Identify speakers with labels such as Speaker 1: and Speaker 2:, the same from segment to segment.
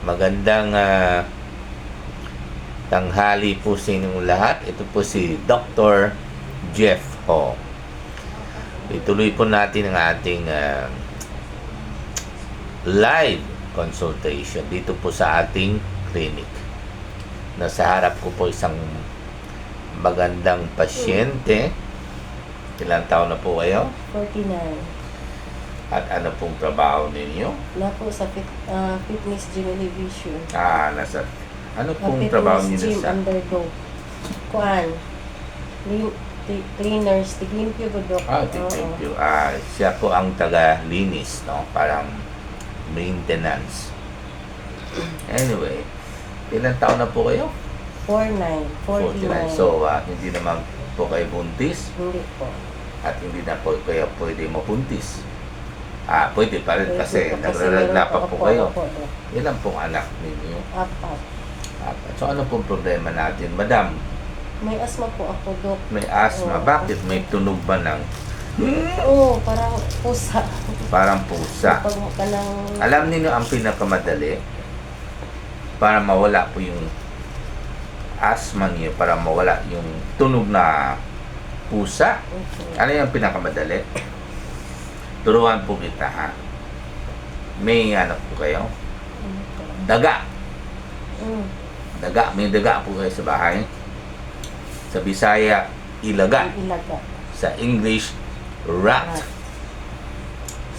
Speaker 1: Magandang tanghali po sa inyong lahat. Ito po si Dr. Jeff Ho. Ituloy po natin ang ating live consultation dito po sa ating clinic. Nasa harap ko po isang magandang pasyente. Ilang taon na po kayo?
Speaker 2: 49.
Speaker 1: At ano pong trabaho ninyo?
Speaker 2: Na po sa fitness gym elevation.
Speaker 1: Ano pong trabaho ninyo sa?
Speaker 2: Underdog. Kuan. Cleaners. Tiglimpyo ko, Dok.
Speaker 1: Tiglimpyo. Siya po ang taga-linis, no? Parang maintenance. Anyway, ilang taon na po kayo?
Speaker 2: 49.
Speaker 1: So, hindi naman po kayo buntis?
Speaker 2: Hindi po.
Speaker 1: At hindi na po kayo pwede mabuntis? Pwede pa rin kasi
Speaker 2: Pwede po,
Speaker 1: nagraragla pa po kayo.
Speaker 2: Opo, Dok.
Speaker 1: Ilan pong anak ninyo?
Speaker 2: 4.
Speaker 1: So, ano pong problema natin? Madam,
Speaker 2: May asma po ako, Dok.
Speaker 1: may asthma. Bakit? May tunog ba ng
Speaker 2: Oo, parang pusa.
Speaker 1: parang pusa?
Speaker 2: Pag ka ng...
Speaker 1: Alam niyo ang pinakamadali para mawala po yung asthma niyo, para mawala yung tunog na pusa.
Speaker 2: Okay.
Speaker 1: Ano yung pinakamadali? Turuan po kita, ha? May ano po kayo? Daga. May daga po kayo sa bahay. Sa Bisaya, ilaga.
Speaker 2: Ilaga.
Speaker 1: Sa English, rat.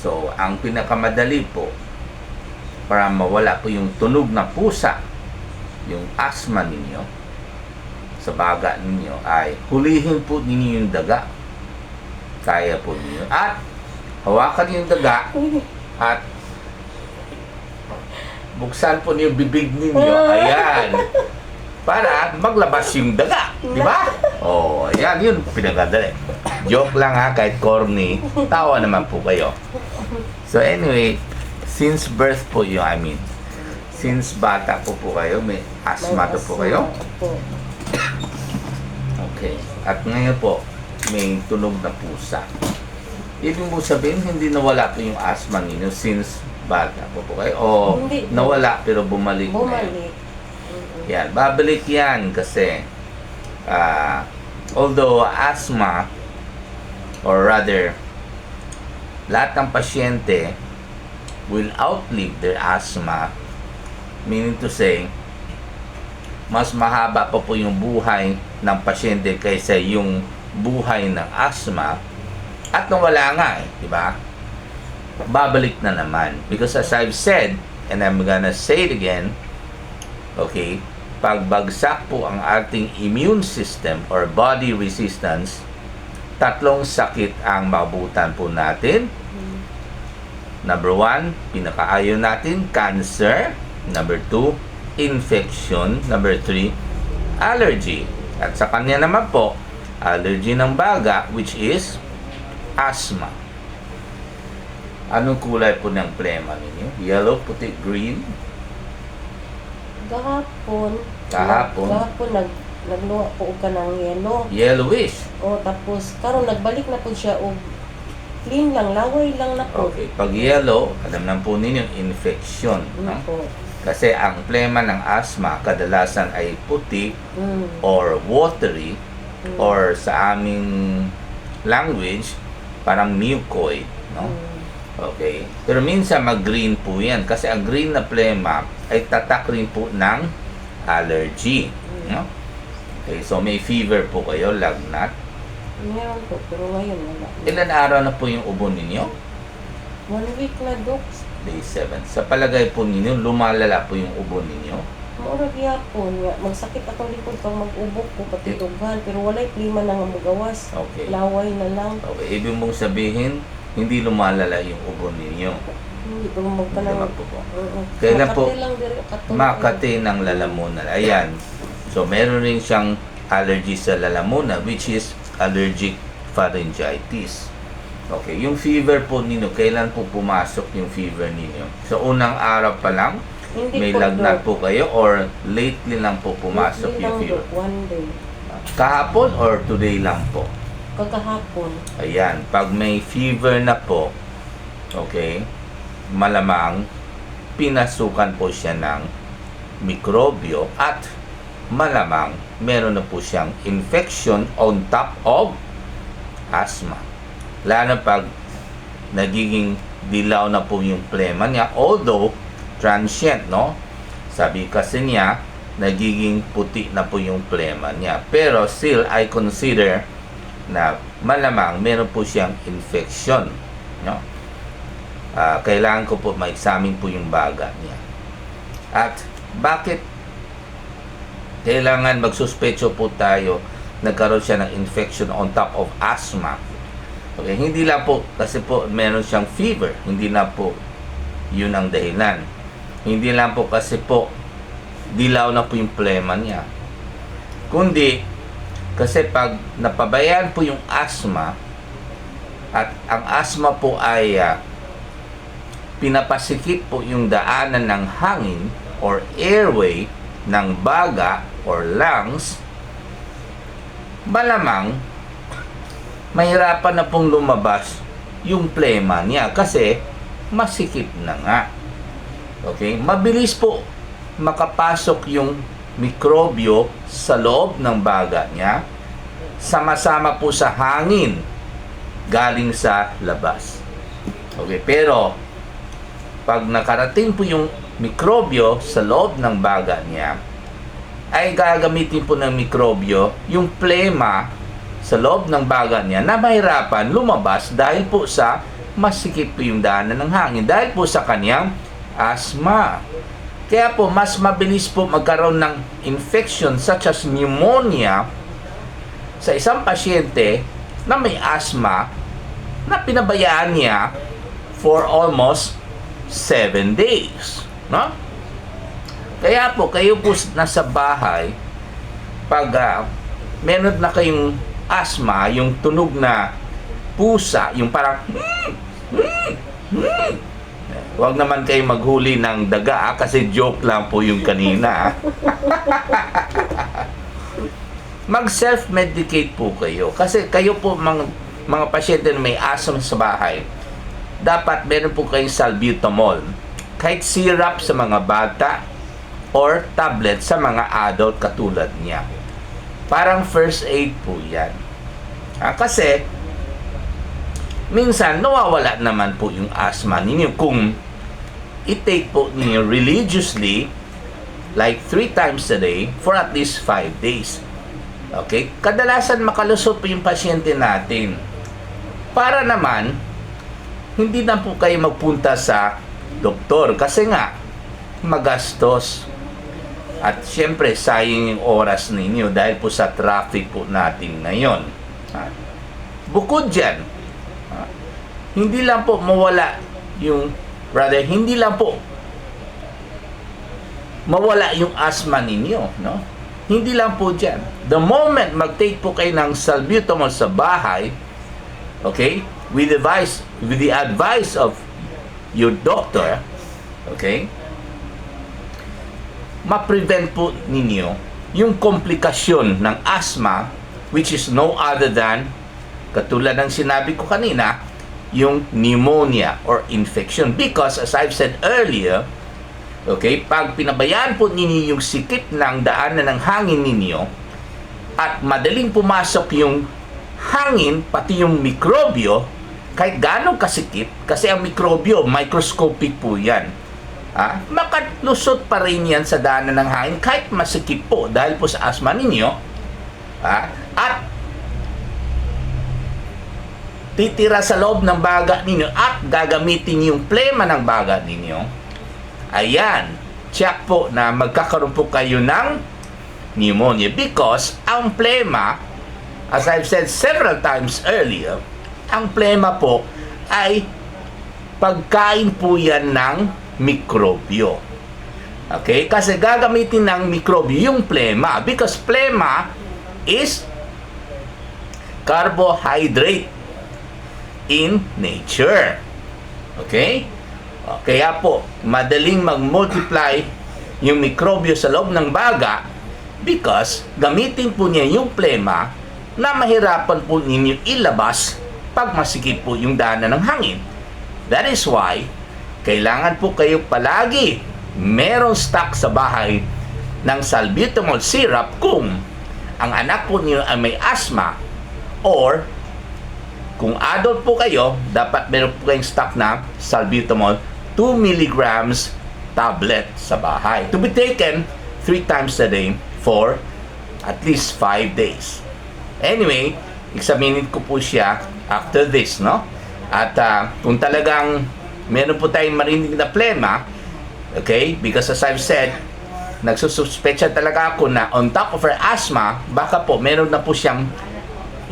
Speaker 1: So, ang pinakamadali po para mawala po yung tunog na pusa, yung asthma ninyo, sa baga ninyo, ay hulihin po ninyo yung daga. Kaya po ninyo. At hawakan yung daga at buksan po niyo bibig ninyo. Ayan. Para maglabas yung daga. Di ba? Ayan. Yun pinagdadali. Joke lang, ha. Kahit corny. Tawa naman po kayo. So anyway, since birth po yun, since bata po kayo, may asthma po kayo?
Speaker 2: Po.
Speaker 1: Okay. At ngayon po, may tunog na pusa. Ibig mo sabihin, hindi nawala po yung asthma ninyo since bata po kayo? O
Speaker 2: Hindi.
Speaker 1: nawala pero bumalik na yun?
Speaker 2: Bumalik.
Speaker 1: Yan, babalik yan kasi although asthma, or rather, lahat ng pasyente will outlive their asthma, meaning to say, mas mahaba pa po yung buhay ng pasyente kaysa yung buhay ng asthma. At nung wala nga di ba? Babalik na naman. Because as I've said, and I'm gonna say it again, okay, pagbagsak po ang ating immune system or body resistance, tatlong sakit ang mabutan po natin. Number 1, pinakaayaw natin, cancer. Number 2, infection. Number 3, allergy. At sa kanya naman po, allergy ng baga, which is asthma. Anong kulay po ng plema ninyo? Yellow, puti, green?
Speaker 2: Kahapon nagluwa po ka ng yellow.
Speaker 1: Yellowish.
Speaker 2: Tapos karon nagbalik na po siya og clean lang, laway lang na po.
Speaker 1: Okay, pag yellow, alam na po ninyo, infection. No?
Speaker 2: Po.
Speaker 1: Kasi ang plema ng asthma, kadalasan ay puti or watery or sa aming language, parang mucoid. No? Okay. Pero minsan mag-green po yan kasi ang green na plema ay tatak rin po ng allergy. No? Okay, so may fever po kayo, lagnat.
Speaker 2: Meron po, pero ngayon wala.
Speaker 1: Ilan araw na po yung ubo ninyo?
Speaker 2: 1 week na, Dok.
Speaker 1: Day 7. Sa palagay po ninyo, lumalala po yung ubo ninyo?
Speaker 2: Maura gyapon nga magsakit atong likod pag mag-ubok ko pati tughan pero walay klima na nga magawas.
Speaker 1: Okay.
Speaker 2: Laway na lang.
Speaker 1: Okay, ibig mong sabihin, hindi lumalala yung ubo ninyo.
Speaker 2: Hindi pa magka
Speaker 1: Hindi
Speaker 2: ng...
Speaker 1: naman po po. Kailan po
Speaker 2: Makati lang diri katong.
Speaker 1: Makati ng lalamunan. Ayan. So, meron rin siyang allergy sa lalamunan, which is allergic pharyngitis. Okay, yung fever po ninyo, kailan po pumasok yung fever ninyo? So, unang araw pa lang,
Speaker 2: Hindi
Speaker 1: may
Speaker 2: po,
Speaker 1: lagnat
Speaker 2: Dok.
Speaker 1: po kayo or lately lang po pumasok
Speaker 2: Hindi
Speaker 1: yung
Speaker 2: lang,
Speaker 1: fever?
Speaker 2: Dok, one day.
Speaker 1: Kahapon or today lang po?
Speaker 2: Kagahapon.
Speaker 1: Ayan, pag may fever na po, okay, malamang pinasukan po siya ng mikrobyo at malamang meron na po siyang infection on top of asthma. Lalo pag nagiging dilaw na po yung plema niya, although transient, no? Sabi kasi niya, nagiging puti na po yung plema niya. Pero still, I consider na malamang meron po siyang infection, no? Kailangan ko po ma-examine po yung baga niya. At bakit kailangan magsuspecho po tayo nagkaroon siya ng infection on top of asthma? Okay, hindi lang po kasi po meron siyang fever, hindi na po yun ang dahilan. Hindi lang po kasi po dilaw na po yung plema niya, kundi kasi pag napabayaan po yung asthma at ang asthma po ay pinapasikip po yung daanan ng hangin or airway ng baga or lungs, malamang mahirapan na pong lumabas yung plema niya kasi masikip na nga. Okay? Mabilis po makapasok yung mikrobyo sa loob ng baga niya, sama-sama po sa hangin galing sa labas. Okay? Pero pag nakarating po yung mikrobyo sa loob ng baga niya, ay gagamitin po ng mikrobyo yung plema sa loob ng baga niya na mahirapan lumabas dahil po sa masikip po yung daanan ng hangin, dahil po sa kanyang asthma. Kaya po mas mabilis po magkaroon ng infection such as pneumonia sa isang pasyente na may asthma na pinabayaan niya for almost 7 days, no? Kaya po kayo po nasa bahay, pag meron na kayong asthma, yung tunog na pusa, yung parang huwag naman kayo maghuli ng daga kasi joke lang po yung kanina. Mag self-medicate po kayo kasi kayo po mga pasyente na may asthma sa bahay, dapat meron po kayong salbutamol, kahit syrup sa mga bata or tablet sa mga adult katulad niya. Parang first aid po yan. Kasi minsan nawawala naman po yung asthma ninyo kung i-take po ninyo religiously like 3 times a day for at least 5 days. Okay? Kadalasan makalusot po yung pasyente natin. Para naman hindi na po kayo magpunta sa doktor kasi nga magastos. At syempre, sayang yung oras ninyo dahil po sa traffic po natin ngayon. Bukod dyan, hindi lang po mawala hindi lang po mawala yung asthma ninyo, no? Hindi lang po dyan. The moment mag-take po kayo ng salbutamol sa bahay, okay, with the advice of your doctor, okay, ma-prevent po ninyo yung komplikasyon ng asthma, which is no other than, katulad ng sinabi ko kanina, yung pneumonia or infection. Because as I've said earlier, okay, pag pinabayaan po ninyo yung sikip ng daanan ng hangin ninyo at madaling pumasok yung hangin, pati yung mikrobyo, kahit ganong kasikip, kasi ang mikrobyo, microscopic po yan, makalusot pa rin yan sa daanan ng hangin kahit masikip po dahil po sa asthma ninyo, at titira sa loob ng baga ninyo at gagamitin yung plema ng baga ninyo. Ayan, check po na magkakaroon po kayo ng pneumonia because ang plema, as I've said several times earlier, ang plema po ay pagkain po yan ng mikrobyo. Okay? Kasi gagamitin ng mikrobyo yung plema because plema is carbohydrate in nature. Okay? Kaya po, madaling mag-multiply yung mikrobyo sa loob ng baga because gamitin po niya yung plema na mahirapan po ninyo ilabas pag masikip po yung daanan ng hangin. That is why kailangan po kayo palagi merong stock sa bahay ng salbutamol syrup kung ang anak po niyo ay may asthma, or kung adult po kayo, dapat meron po kayong stock na salbutamol 2 milligrams tablet sa bahay, to be taken 3 times a day for at least 5 days. Anyway, examinin ko po siya after this, no? At kung talagang meron po tayong marinig na plema, okay, because as I've said, nagsususpecha talaga ako na on top of her asthma, baka po meron na po siyang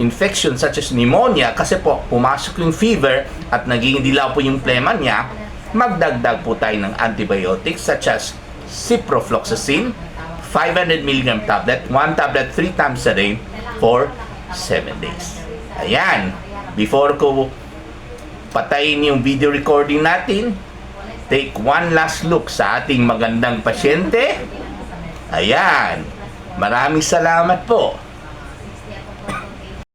Speaker 1: infection such as pneumonia, kasi po pumasok yung fever at naging dilaw po yung plema niya. Magdagdag po tayo ng antibiotics such as ciprofloxacin, 500 mg tablet, 1 tablet 3 times a day for 7 days. Ayan, before ko patayin yung video recording natin, take one last look sa ating magandang pasyente. Ayan, maraming salamat po.